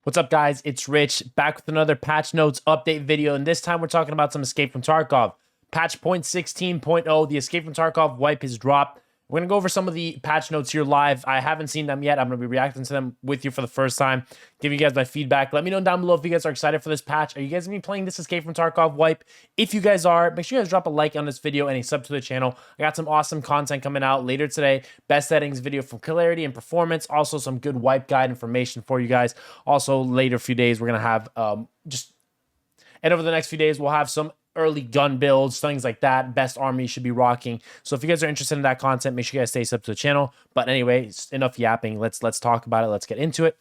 What's up, guys? It's Rich, back with another patch notes update video, and this time we're talking about some Escape from Tarkov. Patch 0.16.0, the Escape from Tarkov wipe has dropped. We're going to go over some of the patch notes here live. I haven't seen them yet. I'm going to be reacting to them with you for the first time, giving you guys my feedback. Let me know down below if you guys are excited for this patch. Are you guys going to be playing this Escape from Tarkov wipe? If you guys are, make sure you guys drop a like on this video and a sub to the channel. I got some awesome content coming out later today. Best settings video from clarity and performance. Also some good wipe guide information for you guys. Also, later few days, we're going to have and over the next few days, we'll have some early gun builds, things like that. Best army you should be rocking. So if you guys are interested in that content, make sure you guys stay sub to the channel. But anyway, enough yapping. Let's talk about it. Let's get into it.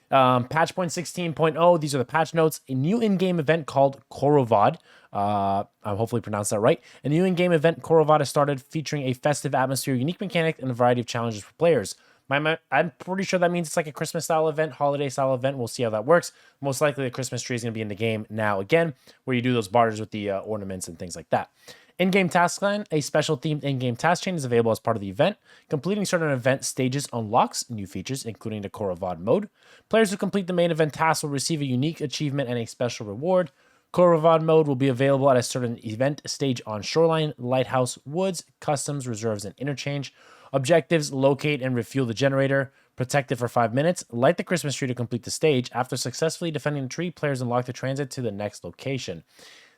Patch 0.16.0. These are the patch notes. A new in-game event called Korovad. I hopefully pronounced that right. A new in-game event, Korovad, has started, featuring a festive atmosphere, unique mechanic, and a variety of challenges for players. I'm pretty sure that means it's like a Christmas-style event, holiday-style event. We'll see how that works. Most likely, the Christmas tree is going to be in the game now again, where you do those barters with the ornaments and things like that. In-game task line, a special themed in-game task chain is available as part of the event. Completing certain event stages unlocks new features, including the Korovad mode. Players who complete the main event tasks will receive a unique achievement and a special reward. Korovad mode will be available at a certain event stage on Shoreline, Lighthouse, Woods, Customs, Reserves, and Interchange. Objectives: locate and refuel the generator, protect it for 5 minutes, light the Christmas tree to complete the stage. After successfully defending the tree, players unlock the transit to the next location.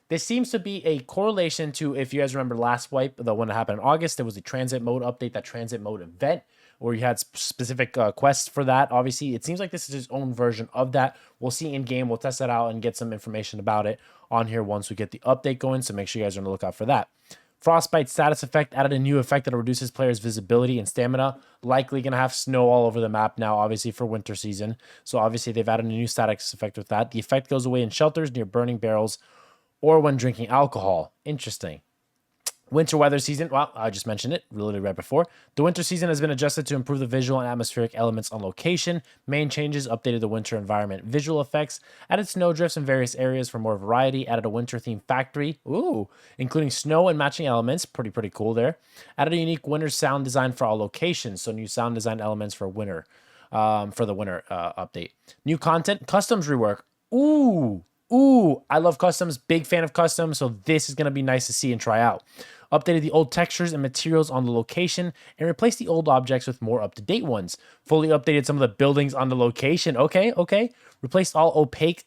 This seems to be a correlation to, if you guys remember last wipe, the one that happened in August, there was a transit mode update, that transit mode event, where you had specific quests for that. Obviously, it seems like this is its own version of that. We'll see in game. We'll test that out and get some information about it on here once we get the update going, so make sure you guys are on the lookout for that. Frostbite status effect added a new effect that reduces players' visibility and stamina. Likely going to have snow all over the map now, obviously, for winter season. So obviously, they've added a new status effect with that. The effect goes away in shelters, near burning barrels, or when drinking alcohol. Interesting. Winter weather season, well, I just mentioned it, literally right before. The winter season has been adjusted to improve the visual and atmospheric elements on location. Main changes: updated the winter environment visual effects, added snow drifts in various areas for more variety, added a winter themed factory, including snow and matching elements, pretty cool there. Added a unique winter sound design for all locations, so new sound design elements for winter, for the winter update. New content, customs rework. I love customs, big fan of customs, so this is going to be nice to see and try out. Updated the old textures and materials on the location and replaced the old objects with more up-to-date ones. Fully updated some of the buildings on the location. Okay. Replaced all opaque,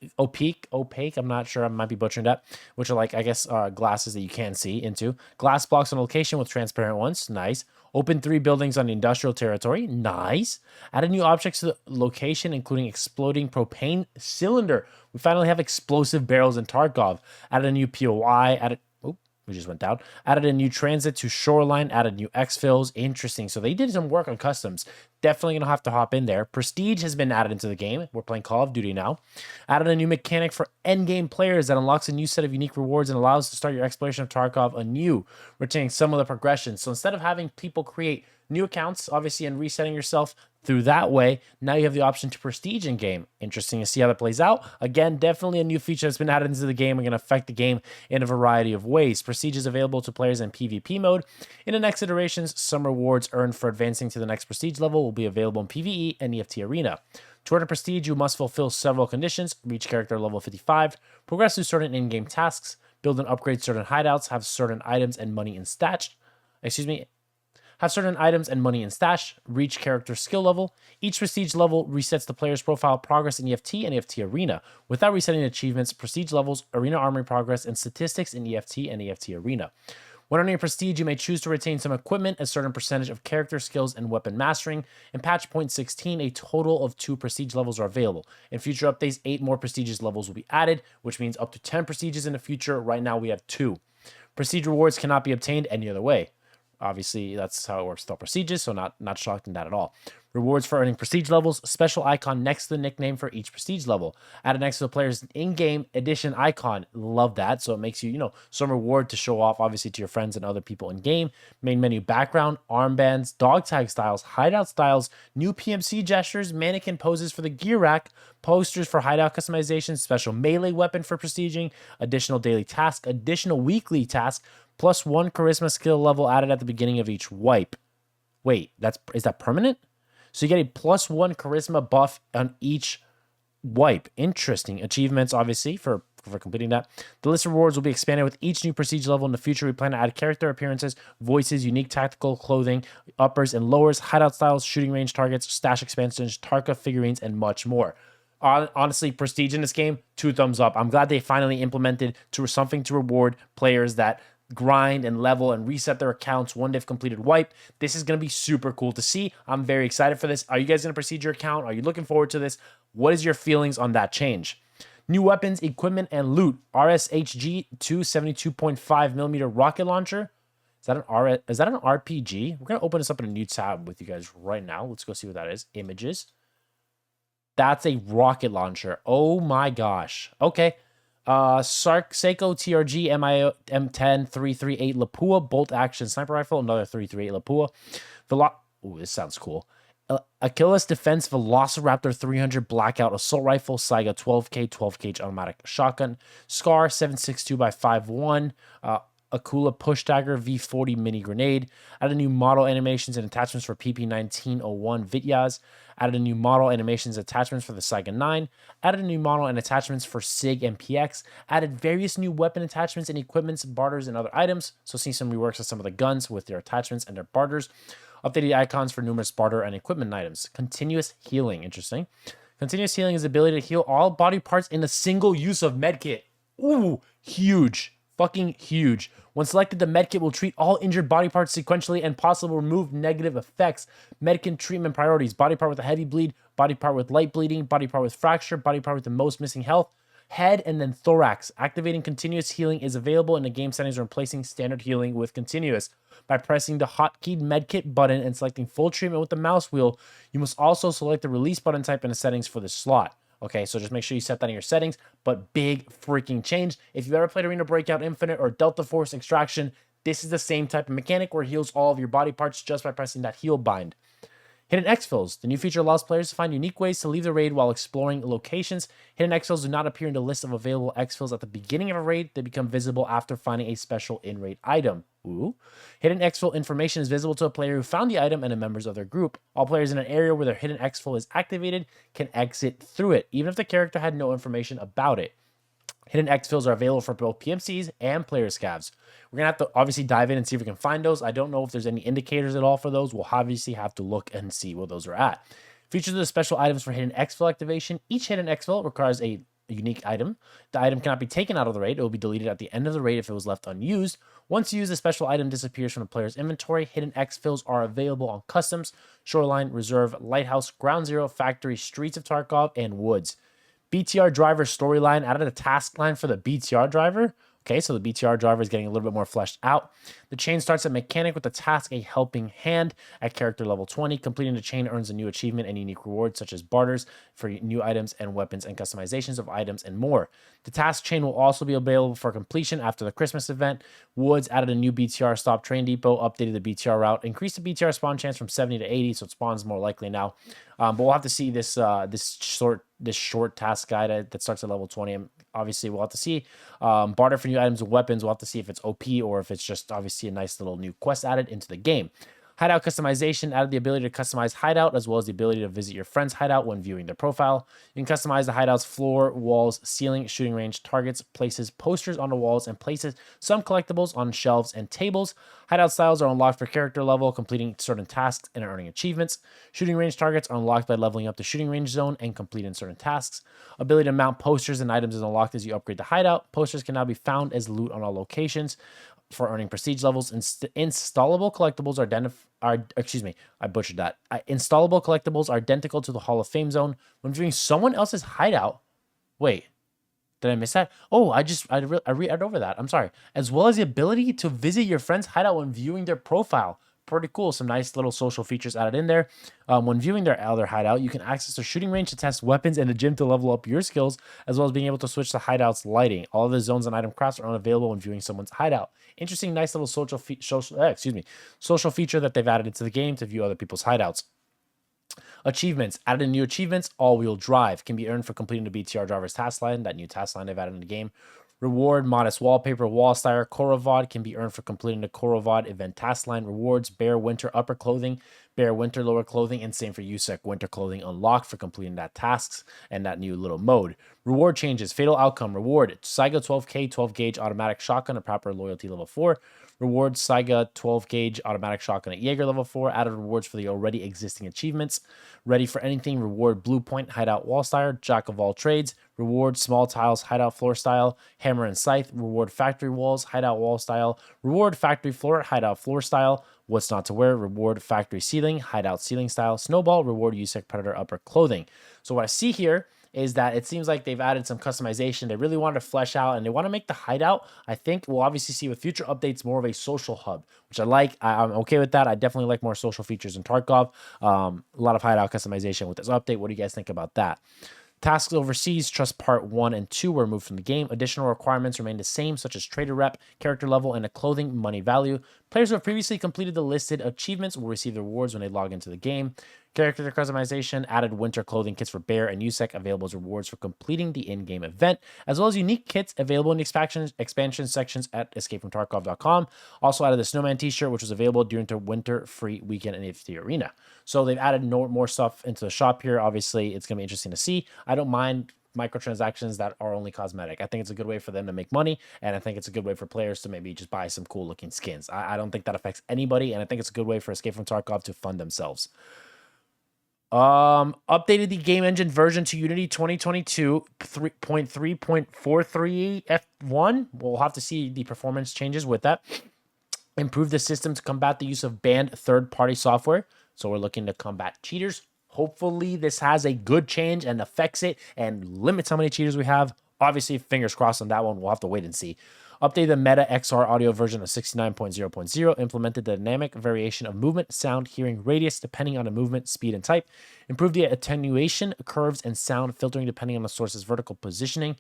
I'm not sure, I might be butchering that, which are like, I guess, glasses that you can see into. Glass blocks on location with transparent ones. Nice. Opened 3 buildings on the industrial territory. Nice. Added new objects to the location, including exploding propane cylinder. We finally have explosive barrels in Tarkov. Added a new POI. We just went down. Added a new transit to Shoreline. Added new exfils. Interesting. So they did some work on customs. Definitely going to have to hop in there. Prestige has been added into the game. We're playing Call of Duty now. Added a new mechanic for endgame players that unlocks a new set of unique rewards and allows to start your exploration of Tarkov anew, retaining some of the progression. So instead of having people create new accounts, obviously, and resetting yourself through that way, now you have the option to prestige in game. Interesting to see how that plays out. Again, definitely a new feature that's been added into the game and going to affect the game in a variety of ways. Prestige is available to players in PvP mode. In the next iterations, some rewards earned for advancing to the next prestige level will be available in PvE and EFT Arena. To earn a prestige, you must fulfill several conditions: reach character level 55, progress through certain in-game tasks, build and upgrade certain hideouts, have certain items and money in stash, reach character skill level. Each prestige level resets the player's profile progress in EFT and EFT Arena. Without resetting achievements, prestige levels, arena armory progress, and statistics in EFT and EFT Arena. When earning a prestige, you may choose to retain some equipment, a certain percentage of character skills, and weapon mastering. In patch 0.16, a total of 2 prestige levels are available. In future updates, 8 more prestigious levels will be added, which means up to 10 prestiges in the future. Right now, we have 2. Prestige rewards cannot be obtained any other way. Obviously, that's how it works with all prestiges, so not shocked in that at all. Rewards for earning prestige levels, special icon next to the nickname for each prestige level. Added next to the player's in-game edition icon. Love that. So it makes you, some reward to show off, obviously, to your friends and other people in game. Main menu background, armbands, dog tag styles, hideout styles, new PMC gestures, mannequin poses for the gear rack, posters for hideout customization, special melee weapon for prestiging, additional daily task, additional weekly task, plus 1 charisma skill level added at the beginning of each wipe. Wait, is that permanent? So you get a +1 charisma buff on each wipe. Interesting. Achievements, obviously, for completing that. The list of rewards will be expanded with each new prestige level in the future. We plan to add character appearances, voices, unique tactical clothing, uppers and lowers, hideout styles, shooting range targets, stash expansions, Tarkov figurines, and much more. Honestly, prestige in this game, 2 thumbs up. I'm glad they finally implemented something to reward players that grind and level and reset their accounts when they've completed wipe. This is going to be super cool to see. I'm very excited for this. Are you guys going to prestige your account? Are you looking forward to this? What is your feelings on that change? New weapons, equipment, and loot. RSHG 272.5mm rocket launcher. Is that an RPG? We're going to open this up in a new tab with you guys right now. Let's go see what that is. Images. That's a rocket launcher. Oh my gosh. Okay. Seiko TRG M10 338 Lapua bolt action sniper rifle. Another 338 Lapua. Ooh, this sounds cool. Achilles Defense Velociraptor 300 Blackout Assault Rifle, Saiga 12K 12 gauge automatic shotgun, Scar 762x51, Akula Push Dagger V40 Mini Grenade, added new model animations and attachments for PP1901 Vityaz, added a new model animations and attachments for the Saiga 9, added a new model and attachments for SIG and PX, added various new weapon attachments and equipments, barters, and other items, so see some reworks of some of the guns with their attachments and their barters. Updated icons for numerous barter and equipment items. Continuous healing. Interesting. Continuous healing is the ability to heal all body parts in a single use of medkit. Ooh, huge. Fucking huge. When selected, the medkit will treat all injured body parts sequentially and possibly remove negative effects. Medkit treatment priorities. Body part with a heavy bleed, body part with light bleeding, body part with fracture, body part with the most missing health, head, and then thorax. Activating continuous healing is available in the game settings or replacing standard healing with continuous. By pressing the hotkeyed medkit button and selecting full treatment with the mouse wheel, you must also select the release button type in the settings for this slot. Okay, so just make sure you set that in your settings, but big freaking change. If you've ever played Arena Breakout Infinite or Delta Force Extraction, this is the same type of mechanic where it heals all of your body parts just by pressing that heal bind. Hidden exfils. The new feature allows players to find unique ways to leave the raid while exploring locations. Hidden exfils do not appear in the list of available exfils at the beginning of a raid. They become visible after finding a special in-raid item. Ooh. Hidden exfil information is visible to a player who found the item and the members of their group. All players in an area where their hidden exfil is activated can exit through it, even if the character had no information about it. Hidden exfils are available for both PMCs and player scavs. We're going to have to obviously dive in and see if we can find those. I don't know if there's any indicators at all for those. We'll obviously have to look and see where those are at. Features of the special items for hidden exfil activation. Each hidden exfil requires a unique item. The item cannot be taken out of the raid. It will be deleted at the end of the raid if it was left unused. Once used, the special item disappears from the player's inventory. Hidden exfils are available on Customs, Shoreline, Reserve, Lighthouse, Ground Zero, Factory, Streets of Tarkov, and Woods. BTR driver storyline. Added a task line for the BTR driver. Okay, so the BTR driver is getting a little bit more fleshed out. The chain starts at mechanic with the task A Helping Hand at character level 20. Completing the chain earns a new achievement and unique rewards such as barters for new items and weapons and customizations of items and more. The task chain will also be available for completion after the Christmas event. Woods added a new BTR stop train depot, updated the BTR route, increased the BTR spawn chance from 70 to 80, so it spawns more likely now. But we'll have to see this short task guide that starts at level 20. Obviously, we'll have to see. Barter for new items and weapons. We'll have to see if it's OP or if it's just obviously a nice little new quest added into the game. Hideout customization added the ability to customize hideout as well as the ability to visit your friend's hideout when viewing their profile. You can customize the hideout's floor, walls, ceiling, shooting range, targets, places posters on the walls, and places some collectibles on shelves and tables. Hideout styles are unlocked for character level, completing certain tasks and earning achievements. Shooting range targets are unlocked by leveling up the shooting range zone and completing certain tasks. Ability to mount posters and items is unlocked as you upgrade the hideout. Posters can now be found as loot on all locations for earning prestige levels. Installable collectibles Installable collectibles are identical to the Hall of Fame zone. When viewing someone else's hideout, wait, did I miss that? Oh, I read over that. I'm sorry. As well as the ability to visit your friend's hideout when viewing their profile. Pretty cool. Some nice little social features added in there. When viewing their other hideout, you can access their shooting range to test weapons and the gym to level up your skills, as well as being able to switch the hideout's lighting. All of the zones and item crafts are unavailable when viewing someone's hideout. Interesting, nice little social feature that they've added into the game to view other people's hideouts. Achievements. Added new achievements. All-wheel drive can be earned for completing the BTR driver's task line, that new task line they've added in the game. Reward, modest wallpaper, wall style, Korovod can be earned for completing the Korovod event task line. Rewards, bear winter upper clothing Bear winter lower clothing, and same for Yusek, winter clothing unlocked for completing that tasks and that new little mode. Reward changes, fatal outcome, reward, Saiga 12K, 12 gauge automatic shotgun at proper loyalty level 4. Reward Saiga 12 gauge automatic shotgun at Jaeger level 4. Added rewards for the already existing achievements. Ready for anything. Reward Blue Point Hideout Wall Style. Jack of all trades. Reward Small Tiles Hideout Floor Style. Hammer and Scythe. Reward Factory Walls Hideout Wall Style. Reward Factory Floor Hideout Floor Style. What's not to wear. Reward Factory Ceiling Hideout Ceiling Style. Snowball. Reward Yusek Predator Upper Clothing. So what I see here is that it seems like they've added some customization. They really wanted to flesh out, and they want to make the hideout, I think we'll obviously see with future updates, more of a social hub, which I like. I'm okay with that. I definitely like more social features in Tarkov. A lot of hideout customization with this update. What do you guys think about that? Tasks overseas, Trust Part 1 and 2 were removed from the game. Additional requirements remain the same, such as trader rep, character level, and a clothing money value. Players who have previously completed the listed achievements will receive the rewards when they log into the game. Character customization, added winter clothing kits for Bear and Yusek available as rewards for completing the in-game event, as well as unique kits available in the expansion sections at escapefromtarkov.com. Also added the Snowman t-shirt, which was available during the winter free weekend in the arena. So they've added more stuff into the shop here. Obviously, it's going to be interesting to see. I don't mind microtransactions that are only cosmetic. I think it's a good way for them to make money, and I think it's a good way for players to maybe just buy some cool looking skins. I don't think that affects anybody, and I think it's a good way for Escape from Tarkov to fund themselves. Updated the game engine version to Unity 2022 3.3.43 F1. We'll have to see the performance changes with that. Improved the system to combat the use of banned third-party software. So we're looking to combat cheaters. Hopefully this has a good change and affects it and limits how many cheaters we have. Obviously, fingers crossed on that one. We'll have to wait and see. Updated the Meta XR audio version of 69.0.0. Implemented the dynamic variation of movement, sound, hearing, radius, depending on the movement, speed, and type. Improved the attenuation, curves, and sound filtering depending on the source's vertical positioning.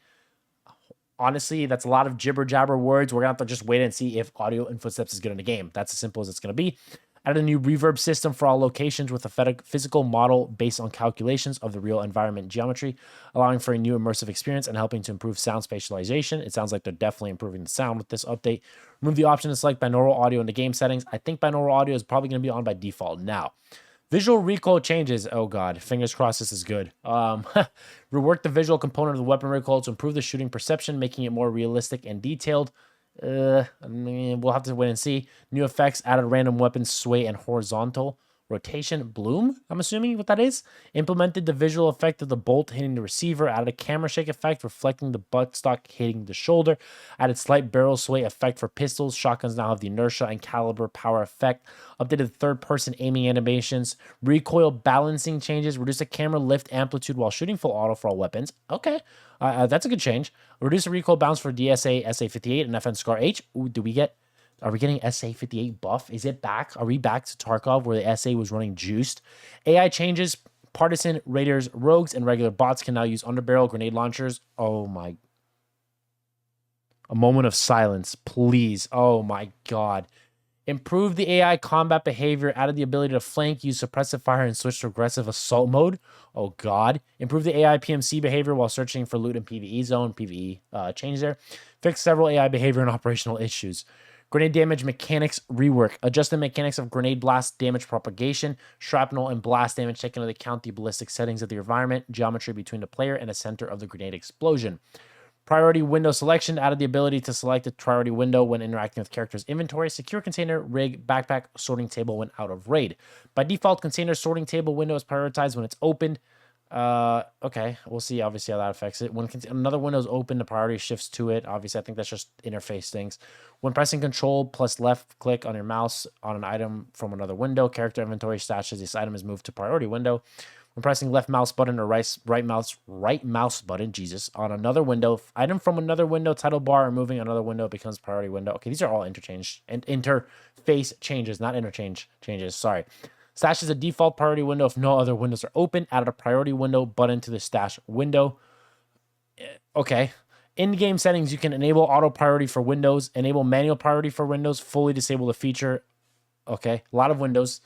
Honestly, that's a lot of jibber-jabber words. We're going to have to just wait and see if audio and footsteps is good in the game. That's as simple as it's going to be. Added a new reverb system for all locations with a physical model based on calculations of the real environment geometry, allowing for a new immersive experience and helping to improve sound spatialization. It sounds like they're definitely improving the sound with this update. Remove the option to select binaural audio in the game settings. I think binaural audio is probably going to be on by default now. Visual recoil changes. Oh god, fingers crossed this is good. Rework the visual component of the weapon recoil to improve the shooting perception, making it more realistic and detailed. We'll have to wait and see. New effects, added random weapons sway and horizontal rotation bloom, I'm assuming what that is. Implemented the visual effect of the bolt hitting the receiver. Added a camera shake effect reflecting the buttstock hitting the shoulder. Added slight barrel sway effect for pistols. Shotguns now have the inertia and caliber power effect. Updated third-person aiming animations. Recoil balancing changes. Reduce the camera lift amplitude while shooting full auto for all weapons. Okay, that's a good change. Reduce the recoil bounce for DSA, SA58, and FN Scar H. Ooh, are we getting SA58 buff? Is it back? Are we back to Tarkov where the SA was running juiced? AI changes. Partisan, raiders, rogues, and regular bots can now use underbarrel grenade launchers. Oh my. A moment of silence, please. Oh my god. Improved the AI combat behavior. Added the ability to flank, use suppressive fire, and switch to aggressive assault mode. Oh god. Improved the AI PMC behavior while searching for loot in PvE zone. PvE change there. Fixed several AI behavior and operational issues. Grenade damage mechanics rework. Adjust the mechanics of grenade blast damage propagation, shrapnel, and blast damage taken into account the ballistic settings of the environment, geometry between the player and the center of the grenade explosion. Priority window selection. Added the ability to select a priority window when interacting with character's inventory, secure container, rig, backpack, sorting table when out of raid. By default, container sorting table window is prioritized when it's opened. Okay, we'll see obviously how that affects it. When another window is open, the priority shifts to it. Obviously, I think that's just interface things. When pressing Control plus left click on your mouse on an item from another window, character inventory stashes this item is moved to priority window. When pressing left mouse button or right mouse button, Jesus, on another window, item from another window title bar or moving another window becomes priority window. Okay, these are all interface changes, not interchange changes. Sorry. Stash is a default priority window if no other windows are open. Added a priority window button to the stash window. Okay. In-game settings, you can enable auto priority for windows, enable manual priority for windows, fully disable the feature. Okay, a lot of windows.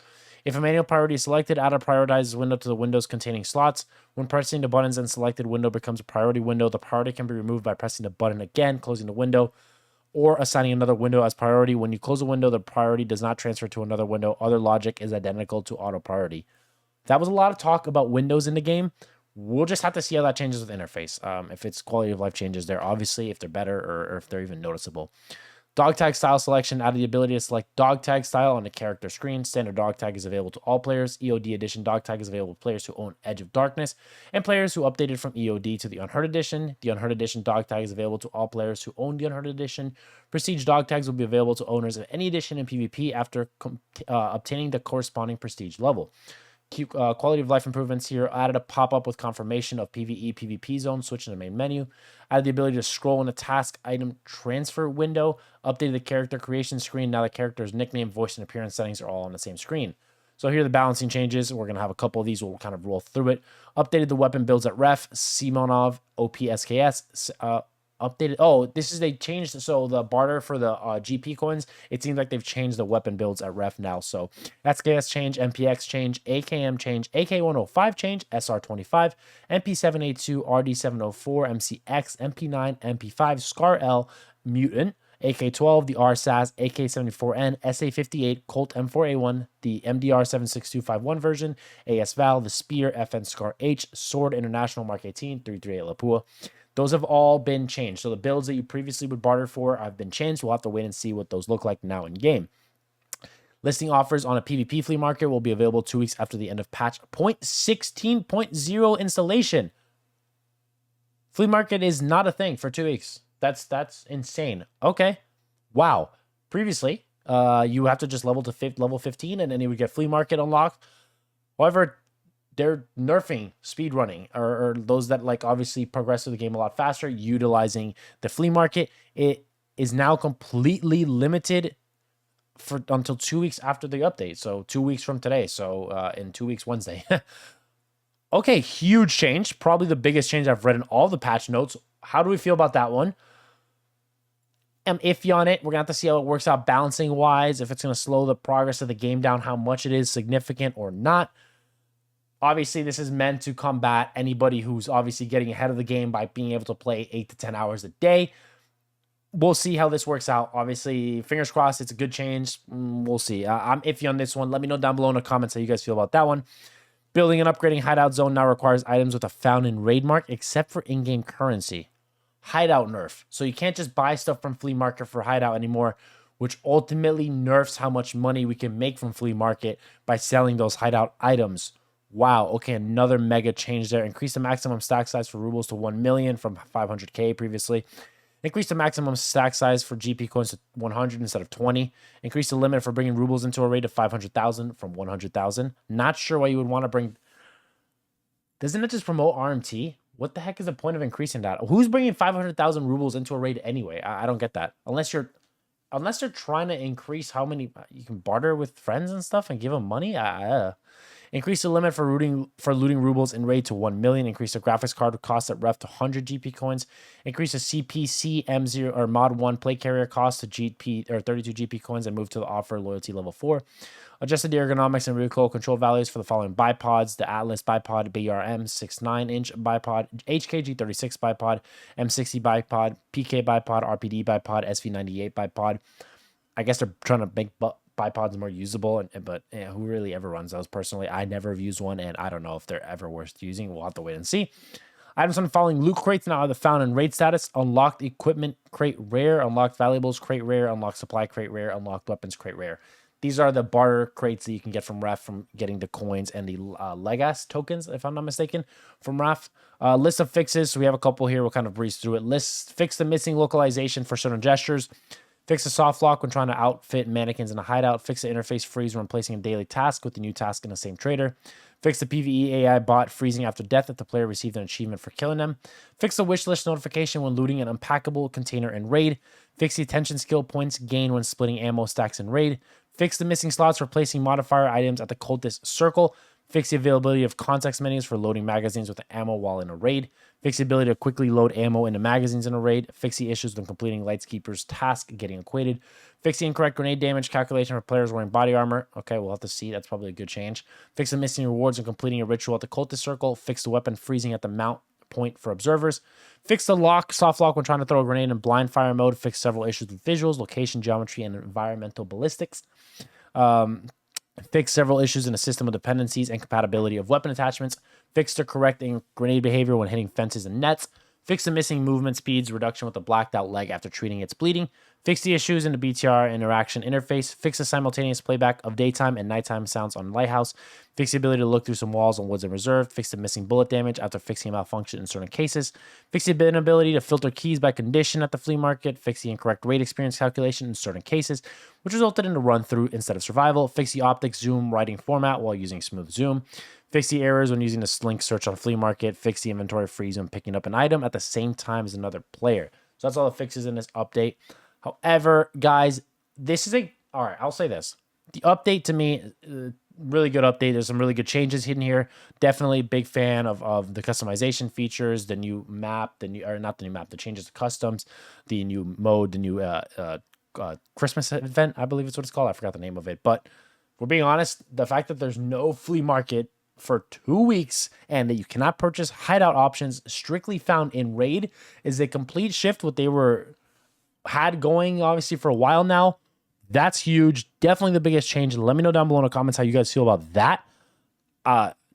If a manual priority is selected, add a prioritized window to the windows containing slots. When pressing the buttons and selected window becomes a priority window, the priority can be removed by pressing the button again, closing the window. or assigning another window as priority. When you close a window, the priority does not transfer to another window. Other logic is identical to auto priority. That was a lot of talk about windows in the game. We'll just have to see how that changes with interface. If its quality of life changes there, obviously, if they're better or if they're even noticeable. Dog tag style selection added the ability to select dog tag style on the character screen. Standard dog tag is available to all players. EOD edition dog tag is available to players who own Edge of Darkness and players who updated from EOD to the Unheard edition. The Unheard edition dog tag is available to all players who own the Unheard edition. Prestige dog tags will be available to owners of any edition in PvP after obtaining the corresponding prestige level. Quality of life improvements here. Added a pop-up with confirmation of PvE, PvP zone. Switch to the main menu. Added the ability to scroll in the task item transfer window. Updated the character creation screen. Now the character's nickname, voice, and appearance settings are all on the same screen. So here are the balancing changes. We're going to have a couple of these. We'll kind of roll through it. Updated the weapon builds at ref. Simonov, OPSKS. Updated. Oh, they changed. So the barter for the GP coins, it seems like they've changed the weapon builds at ref now. So SKS change, MPX change, AKM change, AK105 change, SR25, MP782, RD704, MCX, MP9, MP5, Scar L, Mutant, AK12, the RSAS, AK74N, SA58, Colt M4A1, the MDR76251 version, AS Val, the Spear, FN Scar H, Sword International Mark 18, 338 Lapua. Those have all been changed. So the builds that you previously would barter for have been changed. We'll have to wait and see what those look like now in game. Listing offers on a PvP flea market will be available 2 weeks after the end of patch 0.16.0 installation. Flea market is not a thing for 2 weeks. That's insane. Okay. Wow. Previously, you have to just level to level 15 and then you would get flea market unlocked. However, they're nerfing speedrunning or those that like obviously progress through the game a lot faster, utilizing the flea market. It is now completely limited for until 2 weeks after the update. So 2 weeks from today. So in 2 weeks, Wednesday. Okay, huge change. Probably the biggest change I've read in all the patch notes. How do we feel about that one? I'm iffy on it. We're going to have to see how it works out balancing wise, if it's going to slow the progress of the game down, how much it is significant or not. Obviously, this is meant to combat anybody who's obviously getting ahead of the game by being able to play 8 to 10 hours a day. We'll see how this works out. Obviously, fingers crossed, it's a good change. We'll see. I'm iffy on this one. Let me know down below in the comments how you guys feel about that one. Building and upgrading Hideout Zone now requires items with a found in raid mark, except for in-game currency. Hideout nerf. So you can't just buy stuff from Flea Market for Hideout anymore, which ultimately nerfs how much money we can make from Flea Market by selling those Hideout items. Wow, okay, another mega change there. Increase the maximum stack size for rubles to 1 million from 500k previously. Increase the maximum stack size for GP coins to 100 instead of 20. Increase the limit for bringing rubles into a raid to 500,000 from 100,000. Not sure why you would want to bring... Doesn't it just promote RMT? What the heck is the point of increasing that? Who's bringing 500,000 rubles into a raid anyway? I don't get that. Unless you're trying to increase how many you can barter with friends and stuff and give them money. Increase the limit for looting rubles in raid to 1 million. Increase the graphics card cost at ref to 100 GP coins. Increase the CPC M0 or Mod 1 plate carrier cost to GP or 32 GP coins and move to the offer loyalty level 4. Adjusted the ergonomics and recoil control values for the following bipods: the Atlas bipod, BRM 6.9-inch bipod, HKG36 bipod, M60 bipod, PK bipod, RPD bipod, SV98 bipod. I guess they're trying to make bipods more usable, but yeah, who really ever runs those? Personally, I never have used one, and I don't know if they're ever worth using. We'll have to wait and see. Items on the following loot crates now are the found in raid status: unlocked equipment crate rare, unlocked valuables crate rare, unlocked supply crate rare, unlocked weapons crate rare. These are the barter crates that you can get from ref from getting the coins and the Legas tokens, if I'm not mistaken, from ref. List of fixes. So we have a couple here. We'll kind of breeze through it. Fix the missing localization for certain gestures. Fix the soft lock when trying to outfit mannequins in a hideout. Fix the interface freeze when placing a daily task with the new task in the same trader. Fix the PvE AI bot freezing after death if the player received an achievement for killing them. Fix the wishlist notification when looting an unpackable container in raid. Fix the attention skill points gained when splitting ammo stacks in raid. Fix the missing slots for placing modifier items at the cultist circle. Fix the availability of context menus for loading magazines with ammo while in a raid. Fix the ability to quickly load ammo into magazines in a raid. Fix the issues when completing Lightskeeper's task getting equated. Fix the incorrect grenade damage calculation for players wearing body armor. Okay, we'll have to see. That's probably a good change. Fix the missing rewards when completing a ritual at the cultist circle. Fix the weapon freezing at the mount point for observers. Fix the lock, soft lock when trying to throw a grenade in blind fire mode. Fix several issues with visuals, location, geometry, and environmental ballistics. Fix several issues in a system of dependencies and compatibility of weapon attachments. Fix the correcting grenade behavior when hitting fences and nets. Fix the missing movement speeds reduction with the blacked out leg after treating its bleeding. Fix the issues in the BTR interaction interface. Fix the simultaneous playback of daytime and nighttime sounds on Lighthouse. Fix the ability to look through some walls on Woods and Reserve. Fix the missing bullet damage after fixing a malfunction in certain cases. Fix the inability to filter keys by condition at the flea market. Fix the incorrect rate experience calculation in certain cases, which resulted in a run through instead of survival. Fix the optic zoom writing format while using smooth zoom. Fix the errors when using the Slink search on Flea Market. Fix the inventory freeze when picking up an item at the same time as another player. So that's all the fixes in this update. However, guys, all right, I'll say this. The update to me, really good update. There's some really good changes hidden here. Definitely big fan of the customization features, the new map, the changes to customs, the new mode, the new Christmas event, I believe it's what it's called. I forgot the name of it. But we're being honest, the fact that there's no flea market for 2 weeks and that you cannot purchase hideout options strictly found in Raid is a complete shift what they had going obviously for a while now. That's huge. Definitely the biggest change. Let me know down below in the comments how you guys feel about that.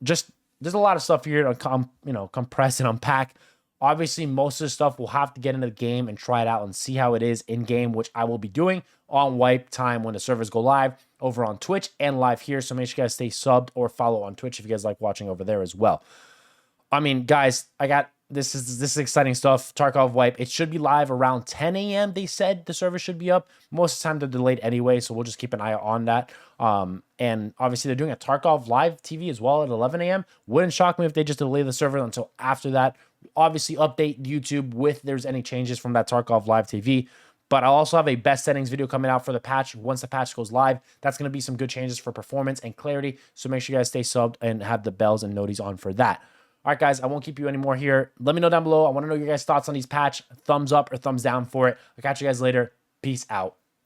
Just there's a lot of stuff here to compress and unpack. Obviously, most of the stuff we'll have to get into the game and try it out and see how it is in game, which I will be doing on wipe time when the servers go live over on Twitch and live here. So make sure you guys stay subbed or follow on Twitch if you guys like watching over there as well. I mean, guys, this is exciting stuff. Tarkov wipe. It should be live around 10 a.m. They said the server should be up. Most of the time they're delayed anyway, so we'll just keep an eye on that. And obviously they're doing a Tarkov live TV as well at 11 a.m. Wouldn't shock me if they just delay the server until after that. Obviously update YouTube with there's any changes from that Tarkov live TV. But I'll also have a best settings video coming out for the patch. Once the patch goes live, that's going to be some good changes for performance and clarity. So make sure you guys stay subbed and have the bells and noties on for that. All right, guys, I won't keep you anymore here. Let me know down below. I want to know your guys' thoughts on these patch. Thumbs up or thumbs down for it. I'll catch you guys later. Peace out.